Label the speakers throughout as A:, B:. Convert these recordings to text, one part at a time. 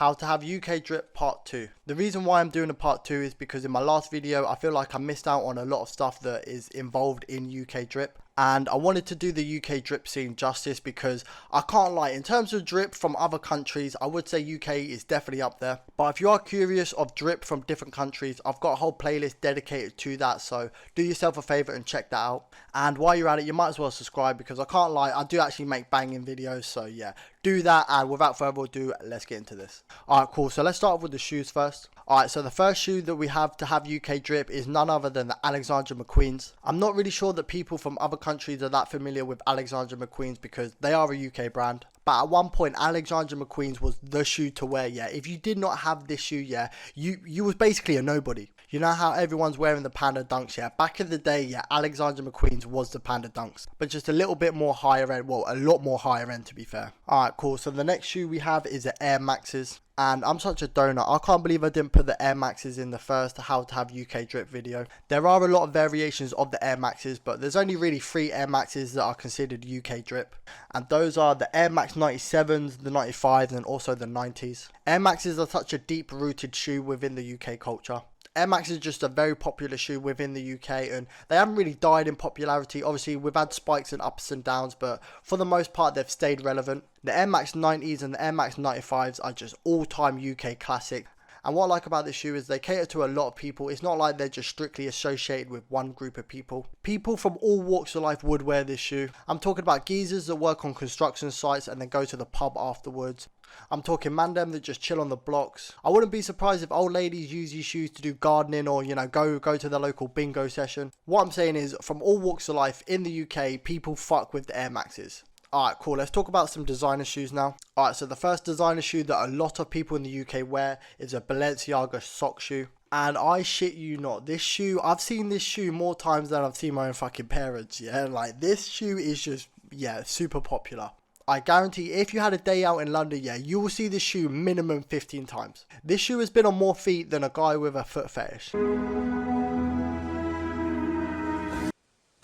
A: How to have UK drip part 2. The reason why I'm doing a part 2 is because in my last video I feel like I missed out on a lot of stuff that is involved in UK drip, and I wanted to do the UK drip scene justice because I can't lie, in terms of drip from other countries I would say UK is definitely up there, but if you are curious of drip from different countries, I've got a whole playlist dedicated to that, so do yourself a favour and check that out. And while you're at it, you might as well subscribe because I can't lie, I do actually make banging videos, so yeah, do that. And without further ado, let's get into this. Alright, cool, so let's start off with the shoes first. Alright, so the first shoe that we have to have UK drip is none other than the Alexander McQueen's. I'm not really sure that people from other countries are that familiar with Alexander McQueen's because they are a UK brand. But at one point, Alexander McQueen's was the shoe to wear, yeah. If you did not have this shoe, yeah, you was basically a nobody. You know how everyone's wearing the Panda Dunks, yeah? Back in the day, yeah, Alexander McQueen's was the Panda Dunks, but just a little bit more higher end, well, a lot more higher end to be fair. Alright, cool. So the next shoe we have is the Air Maxes. And I'm such a donut, I can't believe I didn't put the Air Maxes in the first how to have UK drip video. There are a lot of variations of the Air Maxes, but there's only really 3 Air Maxes that are considered UK drip. And those are the Air Max 97s, the 95s, and also the 90s. Air Maxes are such a deep rooted shoe within the UK culture. Air Max is just a very popular shoe within the UK, and they haven't really died in popularity. Obviously, we've had spikes and ups and downs, but for the most part, they've stayed relevant. The Air Max 90s and the Air Max 95s are just all-time UK classic. And what I like about this shoe is they cater to a lot of people. It's not like they're just strictly associated with one group of people. People from all walks of life would wear this shoe. I'm talking about geezers that work on construction sites and then go to the pub afterwards. I'm talking mandem that just chill on the blocks. I wouldn't be surprised if old ladies use these shoes to do gardening or, you know, go to the local bingo session. What I'm saying is, from all walks of life in the UK, people fuck with the Air Maxes. Alright, cool. Let's talk about some designer shoes now. Alright, so the first designer shoe that a lot of people in the UK wear is a Balenciaga sock shoe. And I shit you not, this shoe, I've seen this shoe more times than I've seen my own fucking parents, yeah? Like, this shoe is just, yeah, super popular. I guarantee if you had a day out in London, yeah, you will see this shoe minimum 15 times. This shoe has been on more feet than a guy with a foot fetish.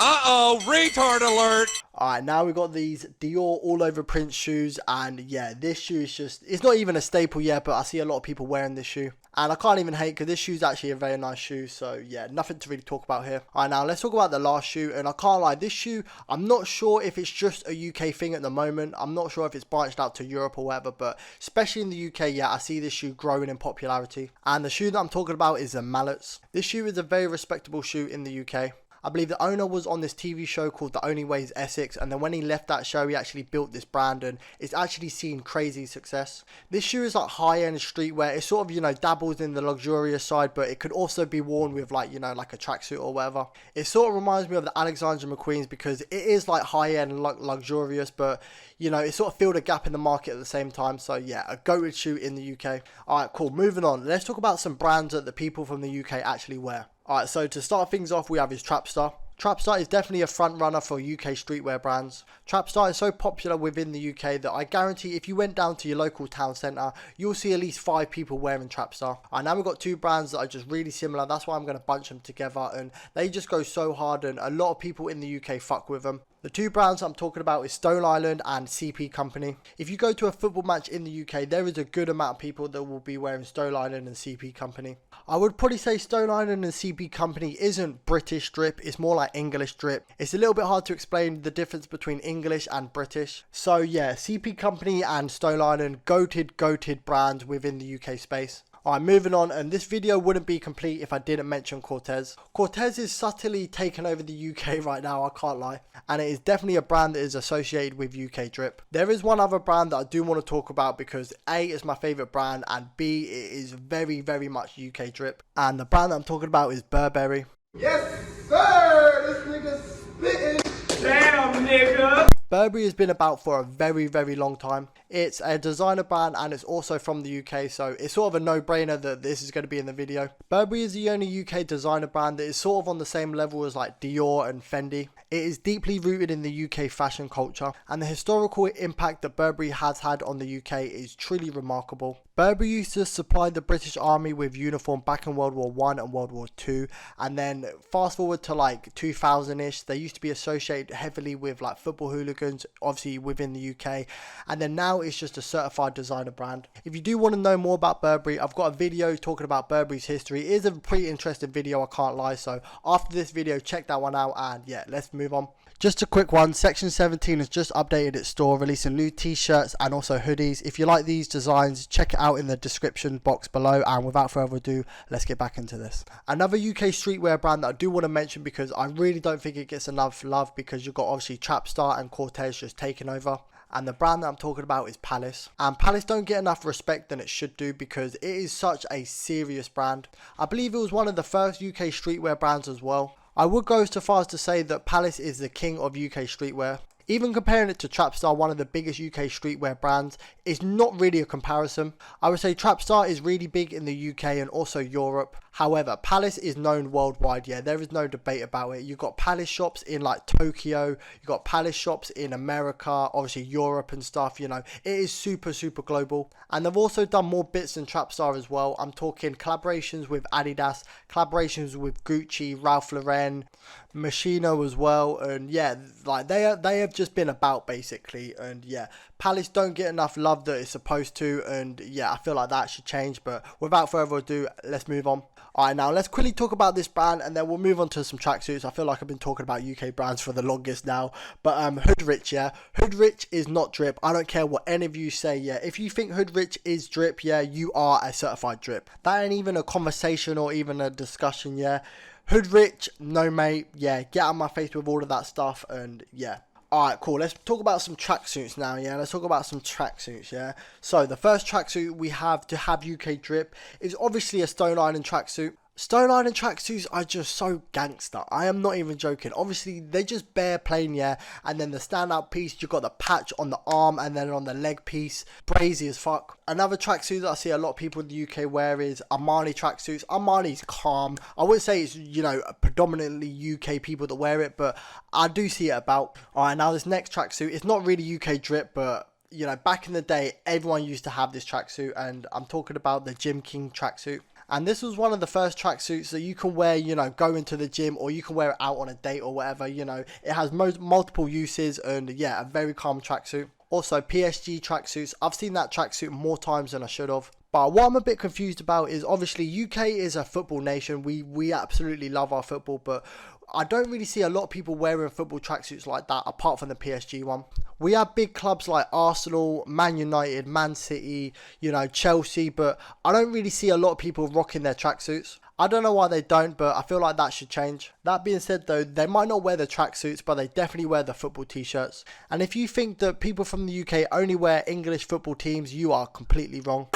B: Uh-oh, retard alert!
A: Alright, now we've got these Dior all over print shoes, and yeah, this shoe is just, it's not even a staple yet, but I see a lot of people wearing this shoe. And I can't even hate because this shoe is actually a very nice shoe, so yeah, nothing to really talk about here. Alright, now let's talk about the last shoe, and I can't lie, this shoe, I'm not sure if it's just a UK thing at the moment. I'm not sure if it's branched out to Europe or whatever, but especially in the UK, yeah, I see this shoe growing in popularity. And the shoe that I'm talking about is the Mallets. This shoe is a very respectable shoe in the UK. I believe the owner was on this TV show called The Only Way is Essex, and then when he left that show he actually built this brand and it's actually seen crazy success. This shoe is like high-end streetwear. It sort of, you know, dabbles in the luxurious side, but it could also be worn with like, you know, like a tracksuit or whatever. It sort of reminds me of the Alexander McQueen's because it is like high-end luxurious, but you know, it sort of filled a gap in the market at the same time. So yeah, a goated shoe in the UK. Alright, cool, moving on. Let's talk about some brands that the people from the UK actually wear. Alright, so to start things off, we have his Trapstar. Trapstar is definitely a front runner for UK streetwear brands. Trapstar is so popular within the UK that I guarantee if you went down to your local town centre, you'll see at least 5 people wearing Trapstar. And now we've got 2 brands that are just really similar. That's why I'm going to bunch them together, and they just go so hard, and a lot of people in the UK fuck with them. The 2 brands I'm talking about is Stone Island and CP Company. If you go to a football match in the UK, there is a good amount of people that will be wearing Stone Island and CP Company. I would probably say Stone Island and CP Company isn't British drip, it's more like English drip. It's a little bit hard to explain the difference between English and British. So yeah, CP Company and Stone Island, goated brands within the UK space. Alright, moving on, and this video wouldn't be complete if I didn't mention Cortez. Cortez is subtly taken over the UK right now, I can't lie. And it is definitely a brand that is associated with UK drip. There is one other brand that I do want to talk about because A, is my favourite brand, and B, it is very, very much UK drip. And the brand that I'm talking about is Burberry.
C: Yes, sir! This nigga's spitting.
B: Damn, nigga!
A: Burberry has been about for a very, very long time. It's a designer brand and it's also from the UK, so it's sort of a no-brainer that this is going to be in the video. Burberry is the only UK designer brand that is sort of on the same level as like Dior and Fendi. It is deeply rooted in the UK fashion culture, and the historical impact that Burberry has had on the UK is truly remarkable. Burberry used to supply the British Army with uniform back in World War One and World War Two, and then fast forward to like 2000-ish, they used to be associated heavily with like football hooligans, obviously within the UK, and then now it's just a certified designer brand. If you do want to know more about Burberry, I've got a video talking about Burberry's history. It is a pretty interesting video, I can't lie, so after this video, check that one out, and yeah, let's move on. Just a quick one, Section 17 has just updated its store, releasing new t-shirts and also hoodies. If you like these designs, check it out in the description box below, and without further ado, let's get back into this. Another UK streetwear brand that I do want to mention, because I really don't think it gets enough love, because you've got obviously Trapstar and Cortez just taking over. And the brand that I'm talking about is Palace. And Palace don't get enough respect than it should do, because it is such a serious brand. I believe it was one of the first UK streetwear brands as well. I would go so far as to say that Palace is the king of UK streetwear. Even comparing it to Trapstar, one of the biggest UK streetwear brands, is not really a comparison. I would say Trapstar is really big in the UK and also Europe. However, Palace is known worldwide, yeah, there is no debate about it. You've got Palace shops in like Tokyo, you've got Palace shops in America, obviously Europe and stuff, you know. It is super global. And they've also done more bits than Trapstar as well. I'm talking collaborations with Adidas, collaborations with Gucci, Ralph Lauren, Moschino as well, and yeah, like they have just been about basically. And yeah, Palace don't get enough love that it's supposed to, and yeah, I feel like that should change. But without further ado, let's move on. Alright, now let's quickly talk about this brand, and then we'll move on to some tracksuits. I feel like I've been talking about UK brands for the longest now. But Hoodrich, yeah, Hoodrich is not drip. I don't care what any of you say, yeah. If you think Hoodrich is drip, yeah, you are a certified drip. That ain't even a conversation or even a discussion, yeah. Hoodrich, no mate, yeah, get out of my face with all of that stuff, and yeah. Alright, cool, let's talk about some tracksuits now, yeah, let's talk about some tracksuits, yeah. So, the first tracksuit we have to have UK drip is obviously a Stone Island tracksuit. Stone Island tracksuits are just so gangster. I am not even joking. Obviously, they just bare plain, yeah. And then the standout piece, you've got the patch on the arm and then on the leg piece. Brazy as fuck. Another tracksuit that I see a lot of people in the UK wear is Armani tracksuits. Armani's calm. I wouldn't say it's, you know, predominantly UK people that wear it, but I do see it about. Alright, now this next tracksuit, it's not really UK drip, but you know, back in the day, everyone used to have this tracksuit, and I'm talking about the Gym King tracksuit. And this was one of the first tracksuits that you can wear, you know, go into the gym, or you can wear it out on a date or whatever, you know. It has multiple uses, and yeah, a very calm tracksuit. Also, PSG tracksuits. I've seen that tracksuit more times than I should have. But what I'm a bit confused about is, obviously, UK is a football nation. We absolutely love our football, but I don't really see a lot of people wearing football tracksuits like that, apart from the PSG one. We have big clubs like Arsenal, Man United, Man City, you know, Chelsea, but I don't really see a lot of people rocking their tracksuits. I don't know why they don't, but I feel like that should change. That being said though, they might not wear the tracksuits, but they definitely wear the football t-shirts. And if you think that people from the UK only wear English football teams, you are completely wrong.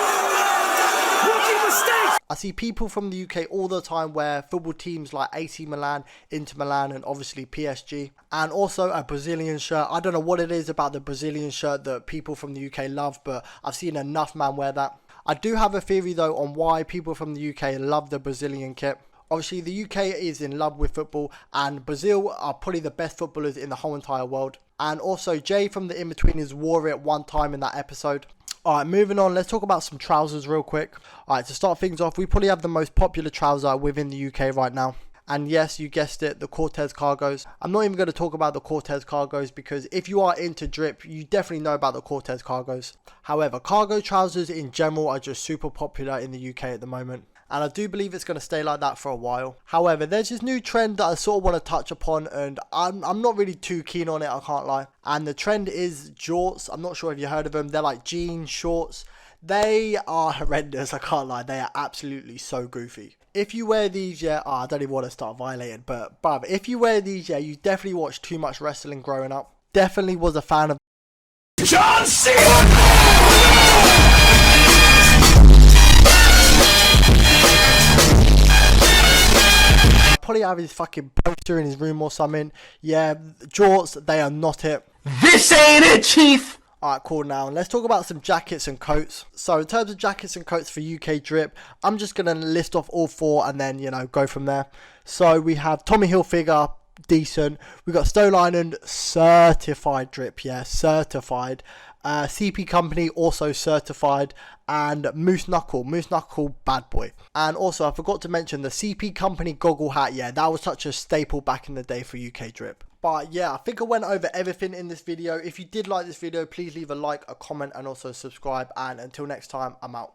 A: I see people from the UK all the time wear football teams like AC Milan, Inter Milan, and obviously PSG. And also a Brazilian shirt. I don't know what it is about the Brazilian shirt that people from the UK love, but I've seen enough man wear that. I do have a theory though on why people from the UK love the Brazilian kit. Obviously the UK is in love with football, and Brazil are probably the best footballers in the whole entire world. And also Jay from the In-Betweeners wore it one time in that episode. Alright, moving on, let's talk about some trousers real quick. Alright, to start things off, we probably have the most popular trouser within the UK right now. And yes, you guessed it, the Cortez cargos. I'm not even going to talk about the Cortez cargos, because if you are into drip, you definitely know about the Cortez cargos. However, cargo trousers in general are just super popular in the UK at the moment. And I do believe it's going to stay like that for a while. However, there's this new trend that I sort of want to touch upon, and I'm not really too keen on it, I can't lie. And the trend is jorts. I'm not sure if you heard of them. They're like jean shorts. They are horrendous, I can't lie. They are absolutely so goofy. If you wear these, yeah, I don't even want to start violating, but bruv, if you wear these, yeah, you definitely watched too much wrestling growing up. Definitely was a fan of
B: John Cena!
A: Probably have his fucking poster in his room or something. Yeah, jorts, they are not it.
B: This ain't it, Chief!
A: Alright, cool. Now let's talk about some jackets and coats. So in terms of jackets and coats for UK drip, I'm just going to list off all four and then, you know, go from there. So we have Tommy Hilfiger, decent. We got Stone Island, certified drip, yeah, certified. CP Company also certified, and Moose Knuckle bad boy. And also I forgot to mention the CP Company goggle hat. Yeah, that was such a staple back in the day for UK drip. But yeah, I think I went over everything in this video. If you did like this video, please leave a like, a comment, and also subscribe. And until next time, I'm out.